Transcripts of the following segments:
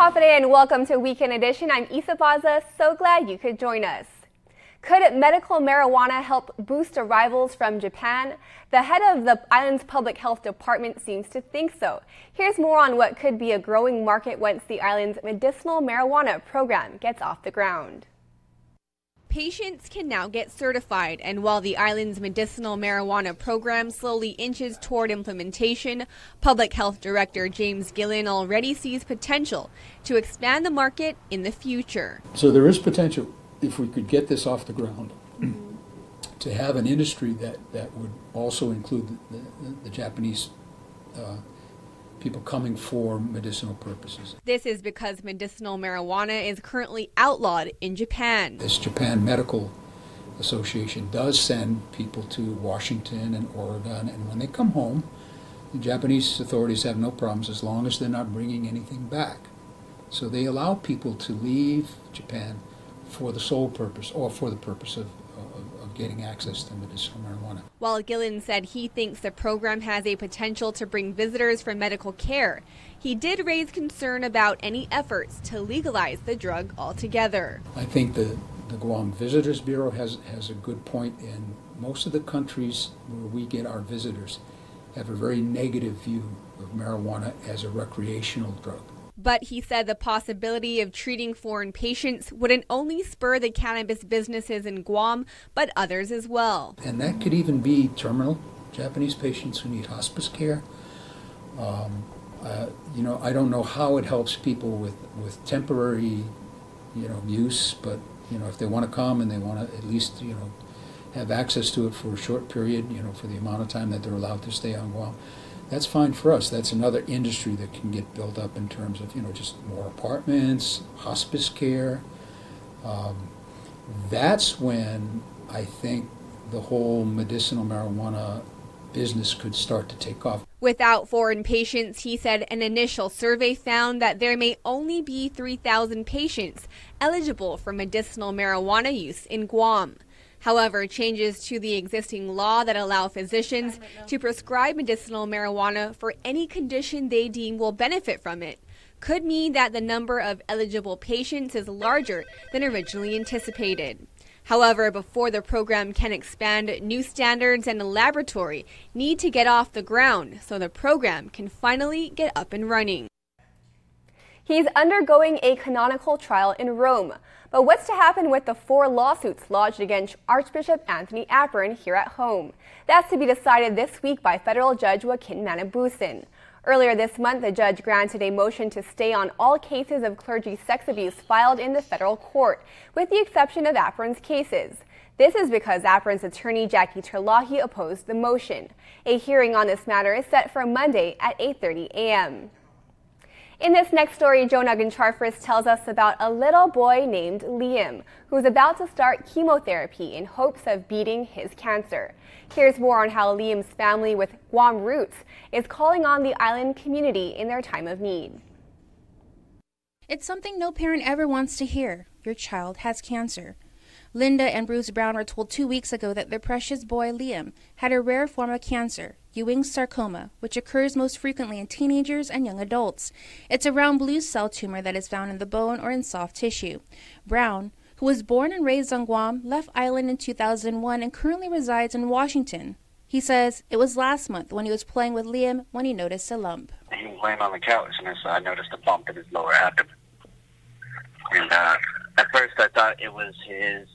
Mahafade and welcome to Weekend Edition. I'm Isa Baza. So glad you could join us. Could medical marijuana help boost arrivals from Japan? The head of the island's public health department seems to think so. Here's more on what could be a growing market once the island's medicinal marijuana program gets off the ground. Patients can now get certified, and while the island's medicinal marijuana program slowly inches toward implementation, Public Health Director James Gillen already sees potential to expand the market in the future. So there is potential, if we could get this off the ground, to have an industry that would also include the Japanese people coming for medicinal purposes. This is because medicinal marijuana is currently outlawed in Japan. This Japan Medical Association does send people to Washington and Oregon, and when they come home, the Japanese authorities have no problems as long as they're not bringing anything back. So they allow people to leave Japan for the sole purpose, or for the purpose of getting access to medicinal marijuana. While Gillen said he thinks the program has a potential to bring visitors for medical care, he did raise concern about any efforts to legalize the drug altogether. I think the Guam Visitors Bureau has a good point, and most of the countries where we get our visitors have a very negative view of marijuana as a recreational drug. But he said the possibility of treating foreign patients wouldn't only spur the cannabis businesses in Guam, but others as well. And that could even be terminal Japanese patients who need hospice care. I don't know how it helps people with temporary, use, but, if they want to come and they want to at least, have access to it for a short period, for the amount of time that they're allowed to stay on Guam, that's fine for us. That's another industry that can get built up in terms of, just more apartments, hospice care. That's when I think the whole medicinal marijuana business could start to take off. Without foreign patients, he said an initial survey found that there may only be 3,000 patients eligible for medicinal marijuana use in Guam. However, changes to the existing law that allow physicians to prescribe medicinal marijuana for any condition they deem will benefit from it could mean that the number of eligible patients is larger than originally anticipated. However, before the program can expand, new standards and a laboratory need to get off the ground so the program can finally get up and running. He's undergoing a canonical trial in Rome. But what's to happen with the 4 lawsuits lodged against Archbishop Anthony Apron here at home? That's to be decided this week by federal judge Joaquin Manabusin. Earlier this month, the judge granted a motion to stay on all cases of clergy sex abuse filed in the federal court, with the exception of Apron's cases. This is because Apron's attorney Jackie Terlahi opposed the motion. A hearing on this matter is set for Monday at 8:30 a.m. In this next story, Joe Nugent-Charfris tells us about a little boy named Liam, who's about to start chemotherapy in hopes of beating his cancer. Here's more on how Liam's family with Guam roots is calling on the island community in their time of need. It's something no parent ever wants to hear. Your child has cancer. Linda and Bruce Brown were told 2 weeks ago that their precious boy Liam had a rare form of cancer, Ewing's sarcoma, which occurs most frequently in teenagers and young adults. It's a round blue cell tumor that is found in the bone or in soft tissue. Brown, who was born and raised on Guam, left island in 2001 and currently resides in Washington. He says it was last month when he was playing with Liam when he noticed a lump. He was laying on the couch and I noticed a bump in his lower abdomen. And at first I thought it was his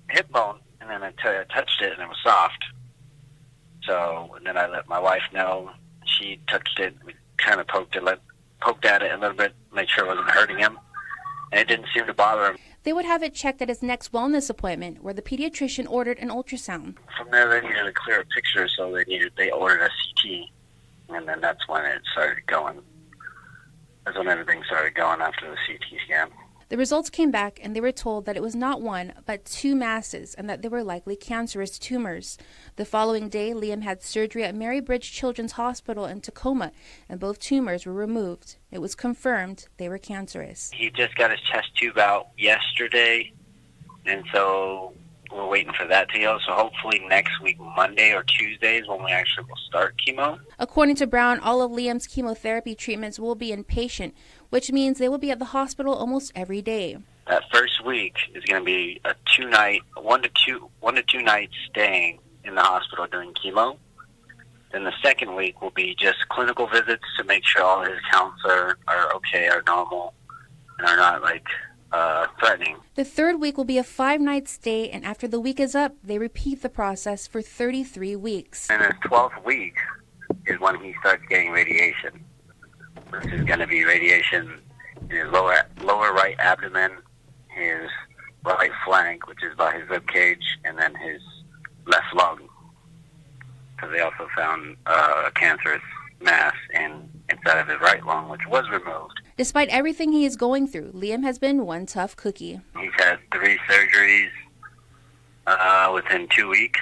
hip bone, and then I touched it and it was soft. So and then I let my wife know. She touched it. We kind of poked at it a little bit, made sure it wasn't hurting him, and it didn't seem to bother him. They would have it checked at his next wellness appointment, where the pediatrician ordered an ultrasound. From there, they needed a clearer picture, so they ordered a CT, and then that's when it started going. That's when everything started going after the CT scan. The results came back and they were told that it was not 1, but 2 masses and that they were likely cancerous tumors. The following day, Liam had surgery at Mary Bridge Children's Hospital in Tacoma, and both tumors were removed. It was confirmed they were cancerous. He just got his test tube out yesterday, and so we're waiting for that to go. So hopefully next week, Monday or Tuesday, is when we actually will start chemo. According to Brown, all of Liam's chemotherapy treatments will be inpatient, which means they will be at the hospital almost every day. That first week is going to be a one to two nights staying in the hospital doing chemo. Then the second week will be just clinical visits to make sure all his counts are okay, are normal, and are not threatening. The third week will be a 5-night stay, and after the week is up, they repeat the process for 33 weeks. And the 12th week is when he starts getting radiation. This is going to be radiation in his lower right abdomen, his right flank, which is by his rib cage, and then his left lung. Because they also found a cancerous mass inside of his right lung, which was removed. Despite everything he is going through, Liam has been one tough cookie. He's had 3 surgeries within 2 weeks,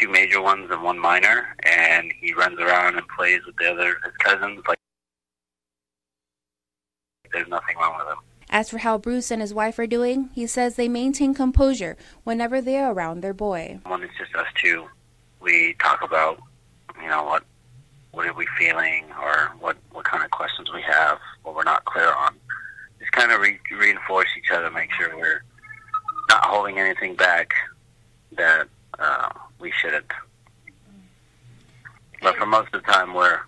2 major ones and 1 minor, and he runs around and plays with his cousins like there's nothing wrong with him. As for how Bruce and his wife are doing, he says they maintain composure whenever they are around their boy. When it's just us two, we talk about, what are we feeling, or what kind of questions we have, what we're not clear on. Just kind of reinforce each other, make sure we're not holding anything back that we shouldn't. But for most of the time, we're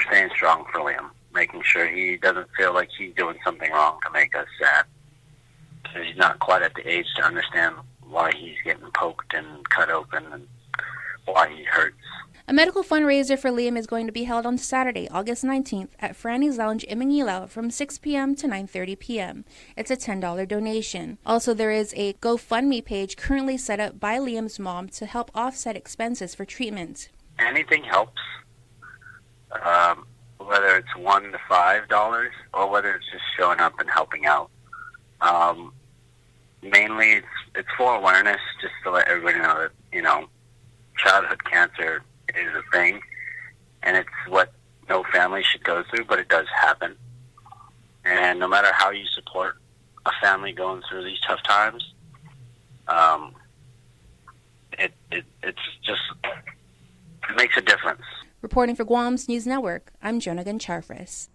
staying strong for Liam, making sure he doesn't feel like he's doing something wrong to make us sad. Because he's not quite at the age to understand why he's getting poked and cut open and why he hurts. A medical fundraiser for Liam is going to be held on Saturday, August 19th at Franny's Lounge in Manila from 6 p.m. to 9:30 p.m. It's a $10 donation. Also, there is a GoFundMe page currently set up by Liam's mom to help offset expenses for treatment. Anything helps, whether it's $1 to $5 or whether it's just showing up and helping out. Mainly, it's for awareness, just to let everybody know that, childhood cancer is a thing, and it's what no family should go through, but it does happen. And no matter how you support a family going through these tough times, it makes a difference. Reporting for Guam's News Network, I'm Jonah Goncharfris.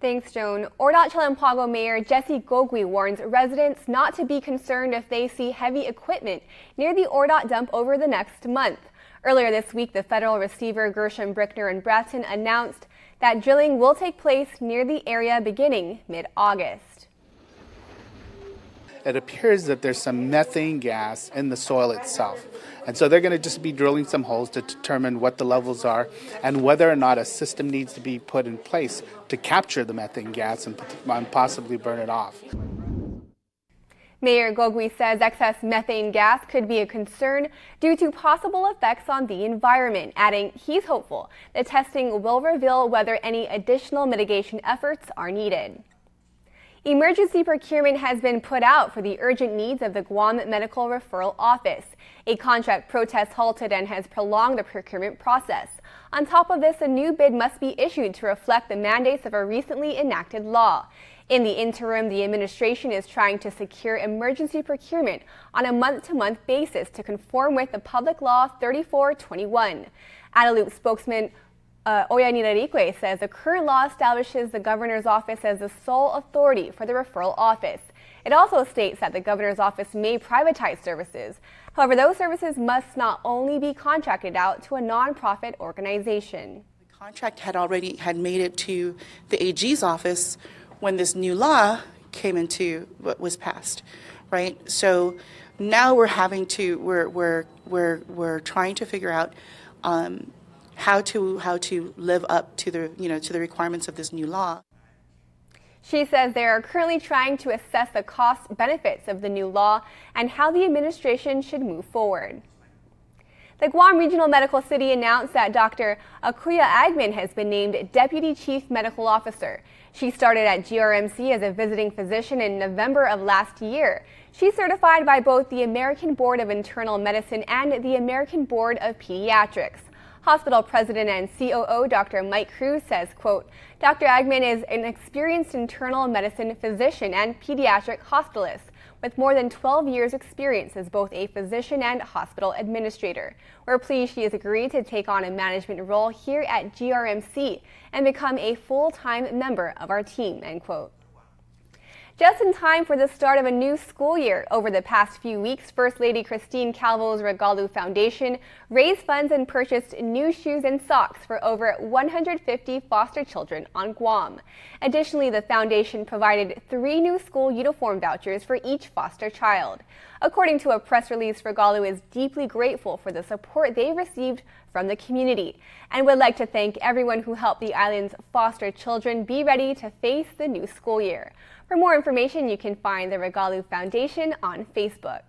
Thanks, Joan. Ordot Chalampago Mayor Jesse Gogui warns residents not to be concerned if they see heavy equipment near the Ordot dump over the next month. Earlier this week, the federal receiver Gershom Brickner and Bratton announced that drilling will take place near the area beginning mid-August. It appears that there's some methane gas in the soil itself. And so they're going to just be drilling some holes to determine what the levels are and whether or not a system needs to be put in place to capture the methane gas and possibly burn it off. Mayor Gogui says excess methane gas could be a concern due to possible effects on the environment, adding he's hopeful the testing will reveal whether any additional mitigation efforts are needed. Emergency procurement has been put out for the urgent needs of the Guam Medical Referral Office. A contract protest halted and has prolonged the procurement process. On top of this, a new bid must be issued to reflect the mandates of a recently enacted law. In the interim, the administration is trying to secure emergency procurement on a month-to-month basis to conform with the Public Law 3421. Adaloop spokesman Oyanira Rique says the current law establishes the governor's office as the sole authority for the referral office. It also states that the governor's office may privatize services. However, those services must not only be contracted out to a nonprofit organization. The contract had made it to the AG's office when this new law came into what was passed, right? So now we're having to we're trying to figure out how to live up to the to the requirements of this new law. She says they are currently trying to assess the cost benefits of the new law and how the administration should move forward. The Guam Regional Medical City announced that Dr. Akuya Agman has been named Deputy Chief Medical Officer. She started at GRMC as a visiting physician in November of last year. She's certified by both the American Board of Internal Medicine and the American Board of Pediatrics. Hospital President and COO Dr. Mike Cruz says, quote, Dr. Agman is an experienced internal medicine physician and pediatric hospitalist with more than 12 years' experience as both a physician and hospital administrator. We're pleased she has agreed to take on a management role here at GRMC and become a full-time member of our team, end quote. Just in time for the start of a new school year, over the past few weeks, First Lady Christine Calvo's Regalu Foundation raised funds and purchased new shoes and socks for over 150 foster children on Guam. Additionally, the foundation provided 3 new school uniform vouchers for each foster child. According to a press release, Regalu is deeply grateful for the support they received from the community and would like to thank everyone who helped the island's foster children be ready to face the new school year. For more information, you can find the Regalu Foundation on Facebook.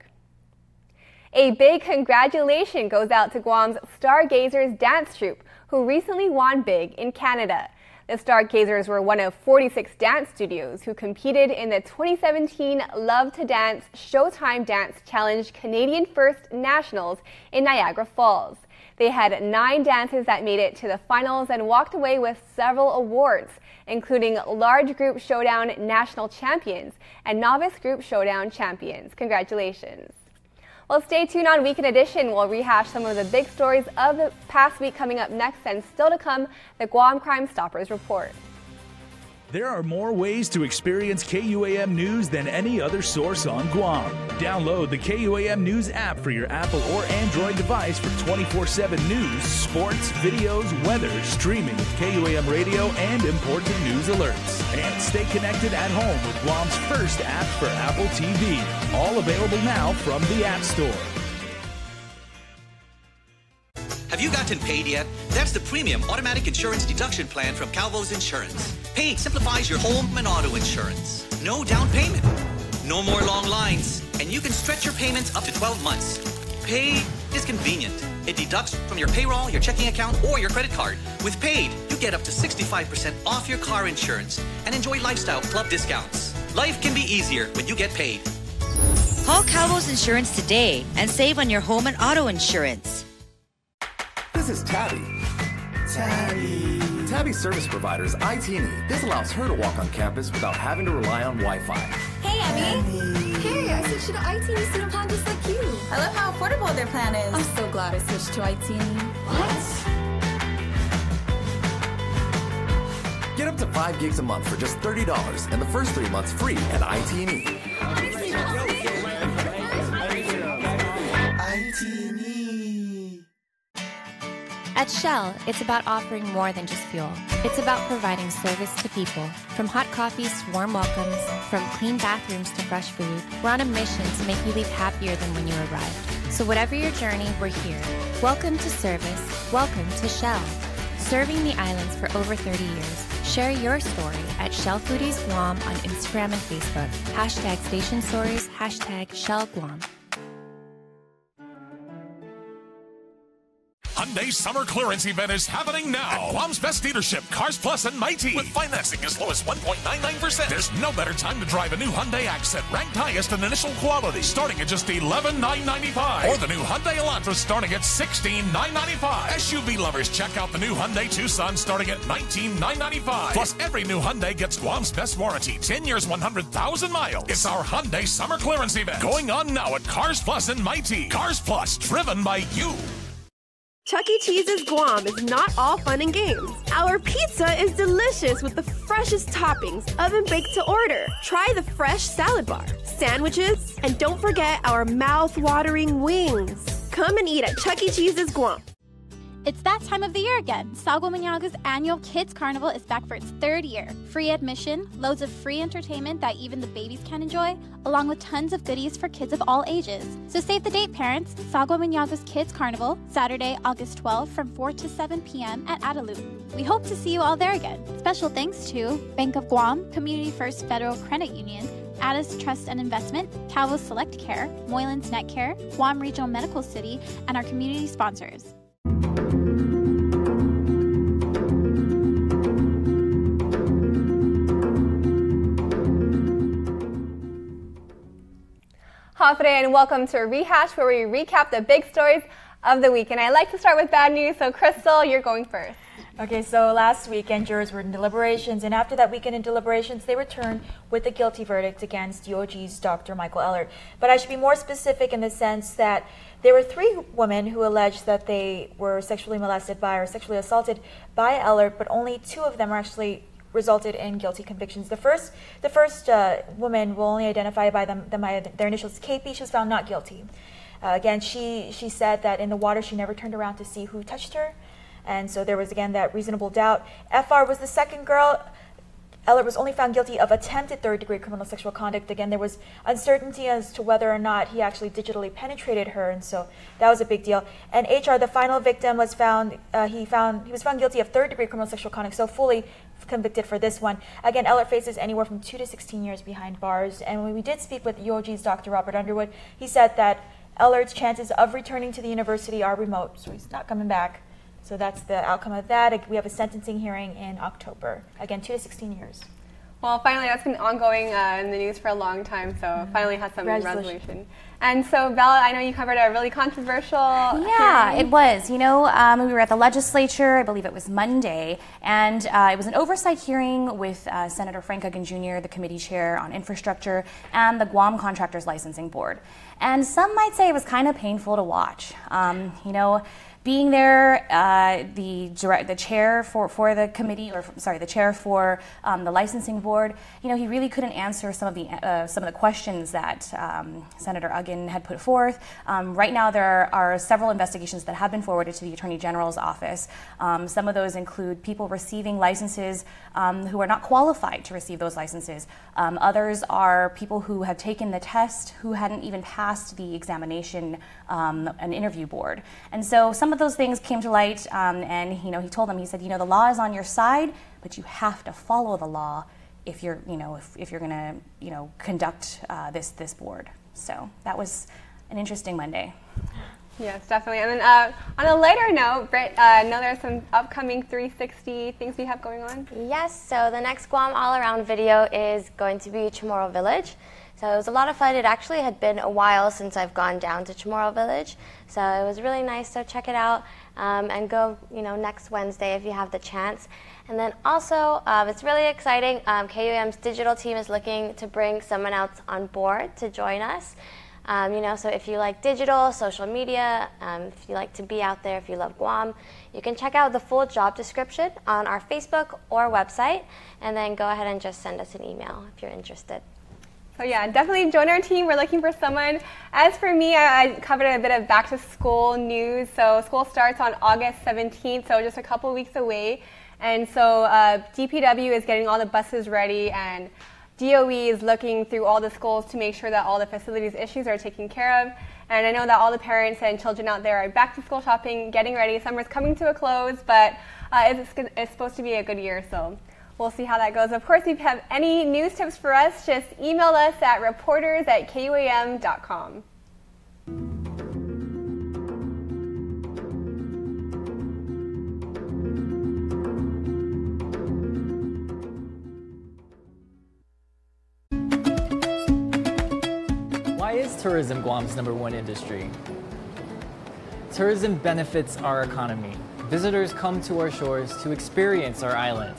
A big congratulations goes out to Guam's Stargazers dance troupe, who recently won big in Canada. The Stargazers were one of 46 dance studios who competed in the 2017 Love to Dance Showtime Dance Challenge Canadian First Nationals in Niagara Falls. They had 9 dances that made it to the finals and walked away with several awards, including Large Group Showdown National Champions and Novice Group Showdown Champions. Congratulations. Well, stay tuned on Weekend Edition. We'll rehash some of the big stories of the past week coming up next, and still to come, the Guam Crime Stoppers report. There are more ways to experience KUAM News than any other source on Guam. Download the KUAM News app for your Apple or Android device for 24/7 news, sports, videos, weather, streaming with KUAM radio, and important news alerts. And stay connected at home with Guam's first app for Apple TV. All available now from the App Store. Have you gotten paid yet? That's the premium automatic insurance deduction plan from Calvo's Insurance. Paid simplifies your home and auto insurance. No down payment. No more long lines. And you can stretch your payments up to 12 months. Paid is convenient. It deducts from your payroll, your checking account, or your credit card. With Paid, you get up to 65% off your car insurance and enjoy lifestyle club discounts. Life can be easier when you get paid. Call Calvo's Insurance today and save on your home and auto insurance. This is Tabby. Tabby's service provider is IT&E. This allows her to walk on campus without having to rely on Wi-Fi. Hey, Abby. Hey, I switched to IT&E student plan just like you. I love how affordable their plan is. I'm so glad I switched to IT&E. What? Get up to 5 gigs a month for just $30 and the first 3 months free at IT&E. At Shell, it's about offering more than just fuel. It's about providing service to people. From hot coffees to warm welcomes, from clean bathrooms to fresh food, we're on a mission to make you leave happier than when you arrived. So whatever your journey, we're here. Welcome to service. Welcome to Shell. Serving the islands for over 30 years. Share your story at Shell Foodies Guam on Instagram and Facebook. Hashtag Station Stories, hashtag Shell Guam. Hyundai's summer clearance event is happening now. At Guam's best dealership, Cars Plus and Mighty. With financing as low as 1.99%. There's no better time to drive a new Hyundai Accent, ranked highest in initial quality, starting at just $11,995. Or the new Hyundai Elantra starting at $16,995. SUV lovers, check out the new Hyundai Tucson starting at $19,995. Plus, every new Hyundai gets Guam's best warranty, 10 years, 100,000 miles. It's our Hyundai summer clearance event going on now at Cars Plus and Mighty. Cars Plus, driven by you. Chuck E. Cheese's Guam is not all fun and games. Our pizza is delicious with the freshest toppings, oven-baked to order. Try the fresh salad bar, sandwiches, and don't forget our mouth-watering wings. Come and eat at Chuck E. Cheese's Guam. It's that time of the year again. Saguamanaga's annual Kids Carnival is back for its 3rd year. Free admission, loads of free entertainment that even the babies can enjoy, along with tons of goodies for kids of all ages. So save the date, parents. Saguamanaga's Kids Carnival, Saturday, August 12th from 4 to 7 p.m. at Adaloo. We hope to see you all there again. Special thanks to Bank of Guam, Community First Federal Credit Union, Addis Trust and Investment, Calvo Select Care, Moylan's Net Care, Guam Regional Medical City, and our community sponsors. Hafre, and welcome to Rehash, where we recap the big stories of the week. And I like to start with bad news, so Crystal, you're going first. Okay, so last weekend, jurors were in deliberations, and after that weekend in deliberations, they returned with a guilty verdict against UOG's Dr. Michael Ellert. But I should be more specific in the sense that there were 3 women who alleged that they were sexually molested by or sexually assaulted by Ellert, but only 2 of them are actually resulted in guilty convictions. The first woman will only identify by their initials, KP. She was found not guilty. Again, she said that in the water she never turned around to see who touched her. And so there was, again, that reasonable doubt. FR was the second girl. Ellert was only found guilty of attempted third-degree criminal sexual conduct. Again, there was uncertainty as to whether or not he actually digitally penetrated her, and so that was a big deal. And HR, the final victim, was found. He was found guilty of third-degree criminal sexual conduct, so fully convicted for this one. Again, Ellert faces anywhere from 2 to 16 years behind bars. And when we did speak with UOG's Dr. Robert Underwood, he said that Ellert's chances of returning to the university are remote, so he's not coming back. So that's the outcome of that. We have a sentencing hearing in October. Again, 2 to 16 years. Well, finally, that's been ongoing in the news for a long time, so finally has some resolution. And so, Bella, I know you covered a really controversial hearing. It was. You know, we were at the legislature, I believe it was Monday, and it was an oversight hearing with Senator Frank Uggan Jr., the committee chair on infrastructure, and the Guam Contractors Licensing Board. And some might say it was kind of painful to watch. You know, being there, the chair for the committee, or sorry, the chair for the licensing board, you know, he really couldn't answer some of the questions that Senator Uggan had put forth. Right now, there are several investigations that have been forwarded to the Attorney General's office. Some of those include people receiving licenses who are not qualified to receive those licenses. Others are people who have taken the test who hadn't even passed the examination, an interview board. And so some of those things came to light, and you know, he told them, he said, you know, the law is on your side, but you have to follow the law if you're, you know, if you're going to, you know, conduct this board. So that was an interesting Monday. Yes, definitely. And then on a lighter note, Britt, I know there's some upcoming 360 things we have going on. Yes, so the next Guam all-around video is going to be Chamorro Village. So it was a lot of fun. It actually had been a while since I've gone down to Chamorro Village, so it was really nice. So check it out and go, you know, next Wednesday if you have the chance. And then also, it's really exciting. KUAM's digital team is looking to bring someone else on board to join us. You know, so if you like digital, social media, if you like to be out there, if you love Guam, you can check out the full job description on our Facebook or website, and then go ahead and just send us an email if you're interested. So yeah, definitely join our team. We're looking for someone. As for me, I covered a bit of back to school news. So school starts on August 17th, so just a couple weeks away. And so DPW is getting all the buses ready, and DOE is looking through all the schools to make sure that all the facilities issues are taken care of. And I know that all the parents and children out there are back to school shopping, getting ready. Summer's coming to a close, but it's supposed to be a good year, so we'll see how that goes. Of course, if you have any news tips for us, just email us at reporters@kuam.com. Why is tourism Guam's #1 industry? Tourism benefits our economy. Visitors come to our shores to experience our island.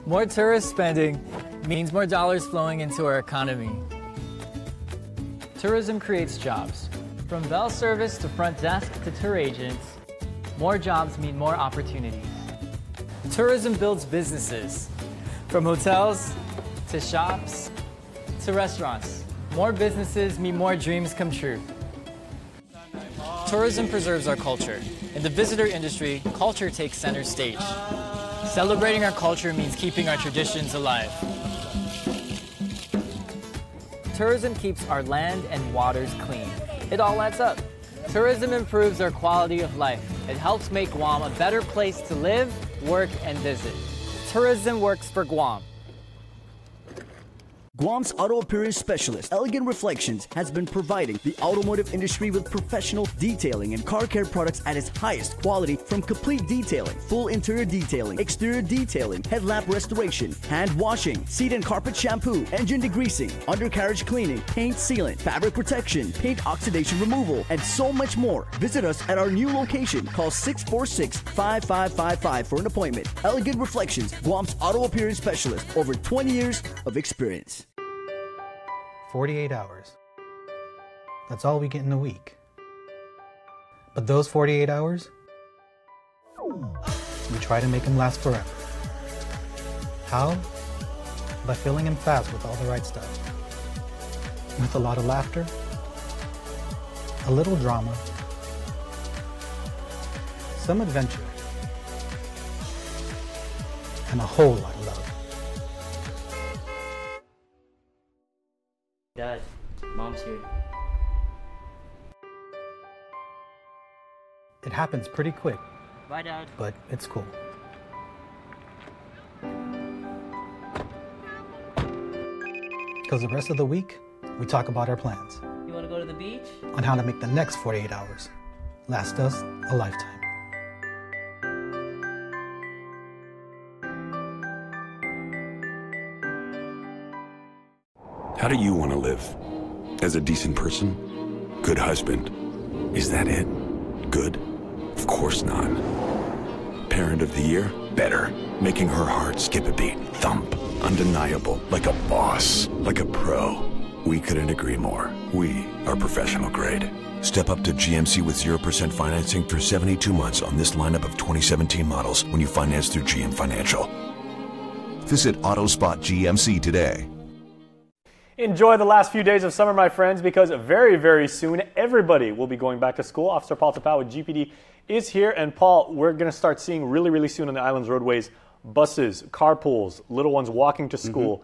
More tourist spending means more dollars flowing into our economy. Tourism creates jobs. From bell service to front desk to tour agents, more jobs mean more opportunities. Tourism builds businesses. From hotels to shops to restaurants, more businesses mean more dreams come true. Tourism preserves our culture. In the visitor industry, culture takes center stage. Celebrating our culture means keeping our traditions alive. Tourism keeps our land and waters clean. It all adds up. Tourism improves our quality of life. It helps make Guam a better place to live, work, and visit. Tourism works for Guam. Guam's auto appearance specialist, Elegant Reflections, has been providing the automotive industry with professional detailing and car care products at its highest quality, from complete detailing, full interior detailing, exterior detailing, headlamp restoration, hand washing, seat and carpet shampoo, engine degreasing, undercarriage cleaning, paint sealant, fabric protection, paint oxidation removal, and so much more. Visit us at our new location. Call 646-5555 for an appointment. Elegant Reflections, Guam's auto appearance specialist. Over 20 years of experience. 48 hours. That's all we get in a week. But those 48 hours, we try to make them last forever. How? By filling them fast with all the right stuff. With a lot of laughter, a little drama, some adventure, and a whole lot of love. Dad, Mom's here. It happens pretty quick. Bye, Dad. But it's cool. Because the rest of the week, we talk about our plans. You want to go to the beach? On how to make the next 48 hours last us a lifetime. How do you want to live? As a decent person? Good husband? Is that it? Good? Of course not. Parent of the year? Better. Making her heart skip a beat. Thump. Undeniable. Like a boss. Like a pro. We couldn't agree more. We are professional grade. Step up to GMC with 0% financing for 72 months on this lineup of 2017 models when you finance through GM Financial. Visit AutoSpot GMC today. Enjoy the last few days of summer, my friends, because very, very soon everybody will be going back to school. Officer Paul Tapao with GPD is here. And Paul, we're going to start seeing really, really soon on the island's roadways buses, carpools, little ones walking to school,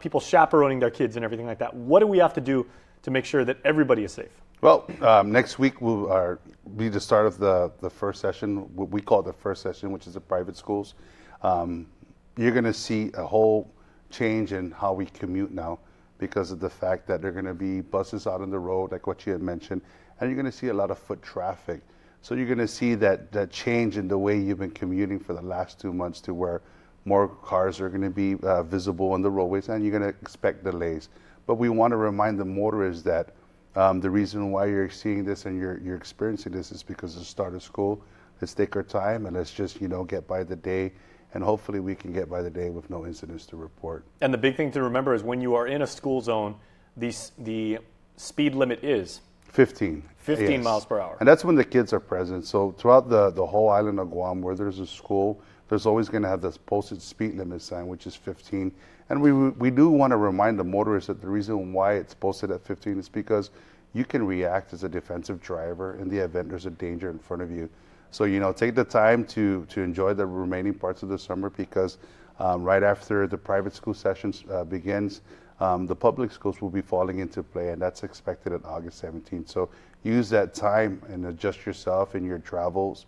people chaperoning their kids and everything like that. What do we have to do to make sure that everybody is safe? Well, next week will be the start of the first session. We call it the first session, which is the private schools. You're going to see a whole change in how we commute now, because of the fact that there are going to be buses out on the road, like what you had mentioned, and you're going to see a lot of foot traffic. So you're going to see that change in the way you've been commuting for the last 2 months, to where more cars are going to be visible on the roadways, and you're going to expect delays. But we want to remind the motorists that the reason why you're seeing this and you're experiencing this is because of the start of school. Let's take our time and let's just, get by the day. And hopefully we can get by the day with no incidents to report. And the big thing to remember is when you are in a school zone, the speed limit is 15 yes. miles per hour. And that's when the kids are present. So throughout the whole island of Guam, where there's a school, there's always going to have this posted speed limit sign, which is 15. And we do want to remind the motorists that the reason why it's posted at 15 is because you can react as a defensive driver in the event there's a danger in front of you. So, take the time to enjoy the remaining parts of the summer, because right after the private school sessions begins, the public schools will be falling into play, and that's expected on August 17th. So use that time and adjust yourself in your travels,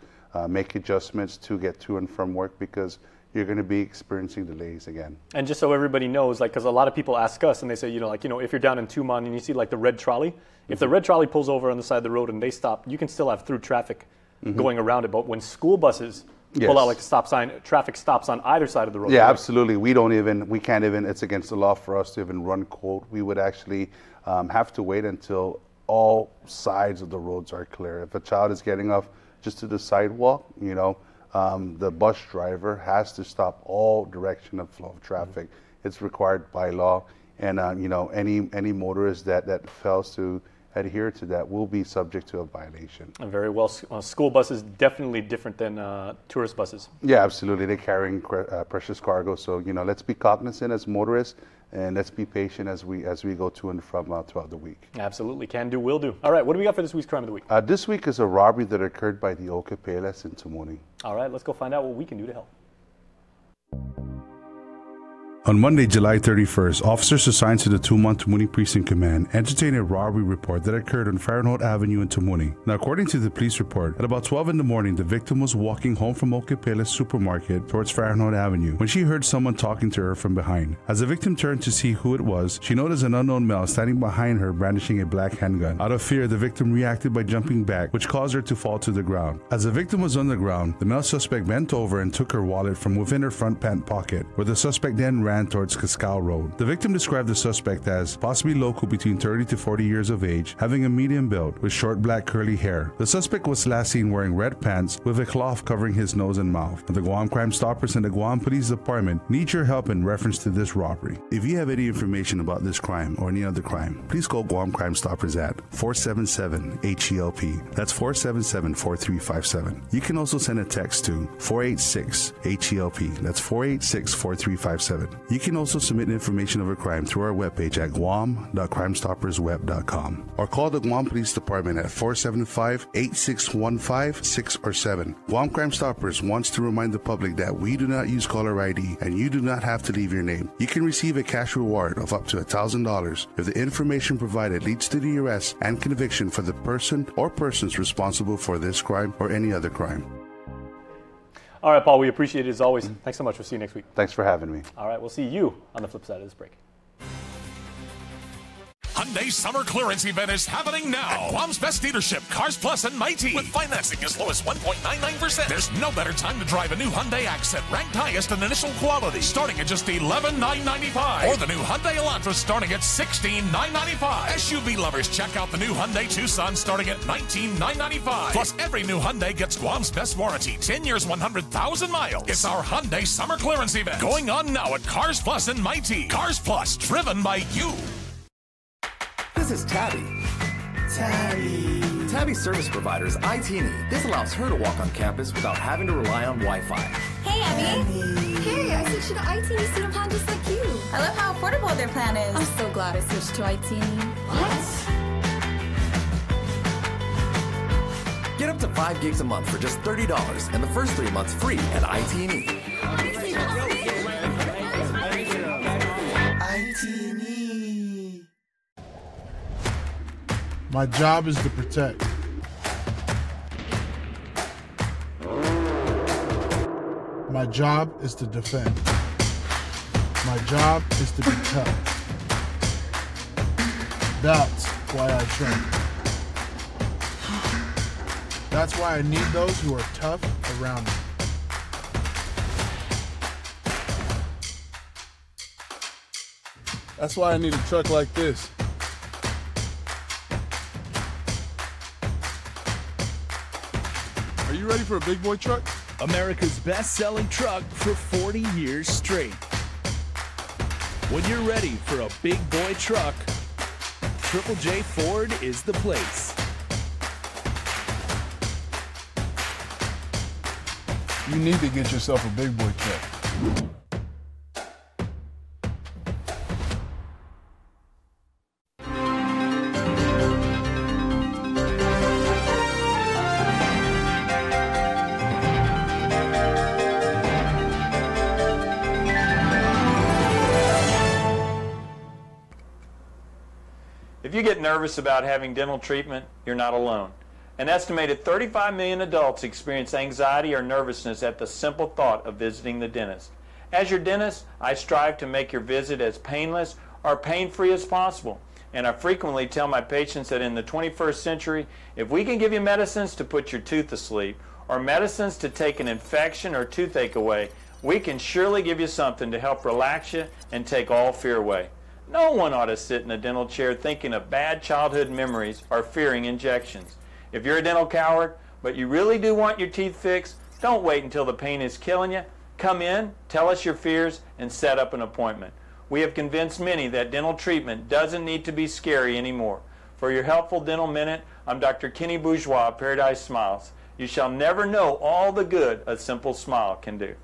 make adjustments to get to and from work, because you're going to be experiencing delays again. And just so everybody knows, because a lot of people ask us and they say, if you're down in Tumon and you see the red trolley, if the red trolley pulls over on the side of the road and they stop, you can still have through traffic going around it. But when school buses pull out the stop sign, traffic stops on either side of the road. Yeah, absolutely. We can't even, it's against the law for us to even run cold. We would actually have to wait until all sides of the roads are clear. If a child is getting off just to the sidewalk, the bus driver has to stop all direction of flow of traffic. It's required by law. And, any motorist that fails to adhere to that will be subject to a violation. And very well. School buses definitely different than tourist buses. Yeah, absolutely. They're carrying precious cargo. So, let's be cognizant as motorists, and let's be patient as we go to and from throughout the week. Absolutely. Can do, will do. All right, what do we got for this week's Crime of the Week? This week is a robbery that occurred by the Ocapelas in Tumoni. All right, let's go find out what we can do to help. On Monday, July 31st, officers assigned to the Tumon Tumuni Precinct Command entertained a robbery report that occurred on Fahrenheit Avenue in Tumuni. Now, according to the police report, at about 12 in the morning, the victim was walking home from Okepele supermarket towards Fahrenheit Avenue when she heard someone talking to her from behind. As the victim turned to see who it was, she noticed an unknown male standing behind her brandishing a black handgun. Out of fear, the victim reacted by jumping back, which caused her to fall to the ground. As the victim was on the ground, the male suspect bent over and took her wallet from within her front pant pocket, where the suspect then ran towards Cascal Road. The victim described the suspect as possibly local between 30 to 40 years of age, having a medium build with short black curly hair. The suspect was last seen wearing red pants with a cloth covering his nose and mouth. The Guam Crime Stoppers and the Guam Police Department need your help in reference to this robbery. If you have any information about this crime or any other crime, please call Guam Crime Stoppers at 477-HELP. That's 477-4357. You can also send a text to 486-HELP. That's 486-4357. You can also submit information of a crime through our webpage at guam.crimestoppersweb.com or call the Guam Police Department at 475-8615, 6 or 7. Guam Crime Stoppers wants to remind the public that we do not use caller ID and you do not have to leave your name. You can receive a cash reward of up to $1,000 if the information provided leads to the arrest and conviction for the person or persons responsible for this crime or any other crime. All right, Paul, we appreciate it as always. Thanks so much. We'll see you next week. Thanks for having me. All right, we'll see you on the flip side of this break. Hyundai's summer clearance event is happening now. Guam's best dealership, Cars Plus and Mighty. With financing as low as 1.99%. There's no better time to drive a new Hyundai Accent, ranked highest in initial quality, starting at just $11,995. Or the new Hyundai Elantra starting at $16,995. SUV lovers, check out the new Hyundai Tucson starting at $19,995. Plus, every new Hyundai gets Guam's best warranty, 10 years, 100,000 miles. It's our Hyundai summer clearance event going on now at Cars Plus and Mighty. Cars Plus, driven by you. This is Tabby. Tabby service provider is IT&E. This allows her to walk on campus without having to rely on Wi-Fi. Hey, Abby. Hey, I switched to IT&E student plan just like you. I love how affordable their plan is. I'm so glad I switched to IT&E. What? Get up to 5 gigs a month for just $30 and the first 3 months free at IT&E. IT&E. My job is to protect. My job is to defend. My job is to be tough. That's why I train. That's why I need those who are tough around me. That's why I need a truck like this. Are you ready for a big boy truck? America's best-selling truck for 40 years straight. When you're ready for a big boy truck, Triple J Ford is the place. You need to get yourself a big boy truck. If you get nervous about having dental treatment, you're not alone. An estimated 35 million adults experience anxiety or nervousness at the simple thought of visiting the dentist. As your dentist, I strive to make your visit as painless or pain-free as possible. And I frequently tell my patients that in the 21st century, if we can give you medicines to put your tooth to sleep or medicines to take an infection or toothache away, we can surely give you something to help relax you and take all fear away. No one ought to sit in a dental chair thinking of bad childhood memories or fearing injections. If you're a dental coward, but you really do want your teeth fixed, don't wait until the pain is killing you. Come in, tell us your fears, and set up an appointment. We have convinced many that dental treatment doesn't need to be scary anymore. For your helpful dental minute, I'm Dr. Kenny Bourgeois of Paradise Smiles. You shall never know all the good a simple smile can do.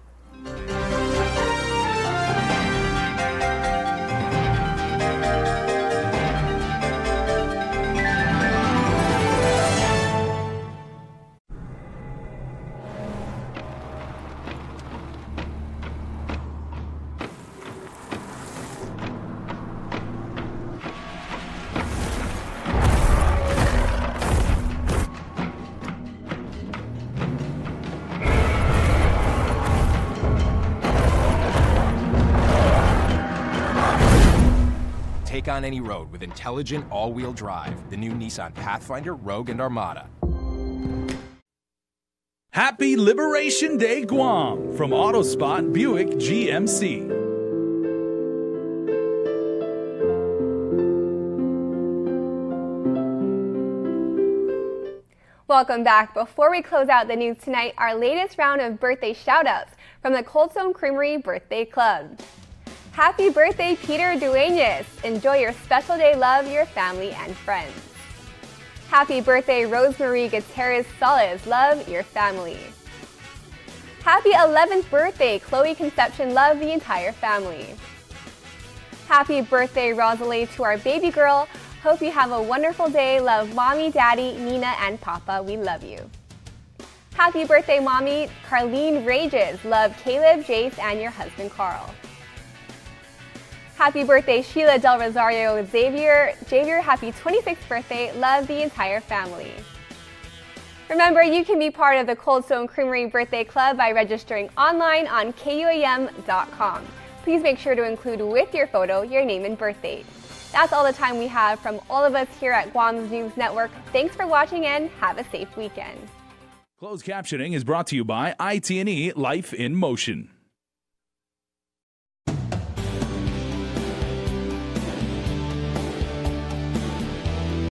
Take on any road with intelligent all-wheel drive. The new Nissan Pathfinder, Rogue, and Armada. Happy Liberation Day, Guam, from Autospot Buick GMC. Welcome back. Before we close out the news tonight, our latest round of birthday shoutouts from the Cold Stone Creamery Birthday Club. Happy birthday, Peter Dueñas. Enjoy your special day, love your family and friends. Happy birthday, Rosemarie Gutierrez Solis. Love your family. Happy 11th birthday, Chloe Conception. Love the entire family. Happy birthday, Rosalie, to our baby girl. Hope you have a wonderful day. Love Mommy, Daddy, Nina, and Papa. We love you. Happy birthday, Mommy. Carlene Rages. Love Caleb, Jace, and your husband, Carl. Happy birthday, Sheila Del Rosario Xavier. Xavier, happy 26th birthday. Love the entire family. Remember, you can be part of the Cold Stone Creamery Birthday Club by registering online on KUAM.com. Please make sure to include with your photo your name and birth date. That's all the time we have from all of us here at Guam's News Network. Thanks for watching and have a safe weekend. Closed captioning is brought to you by IT&E Life in Motion.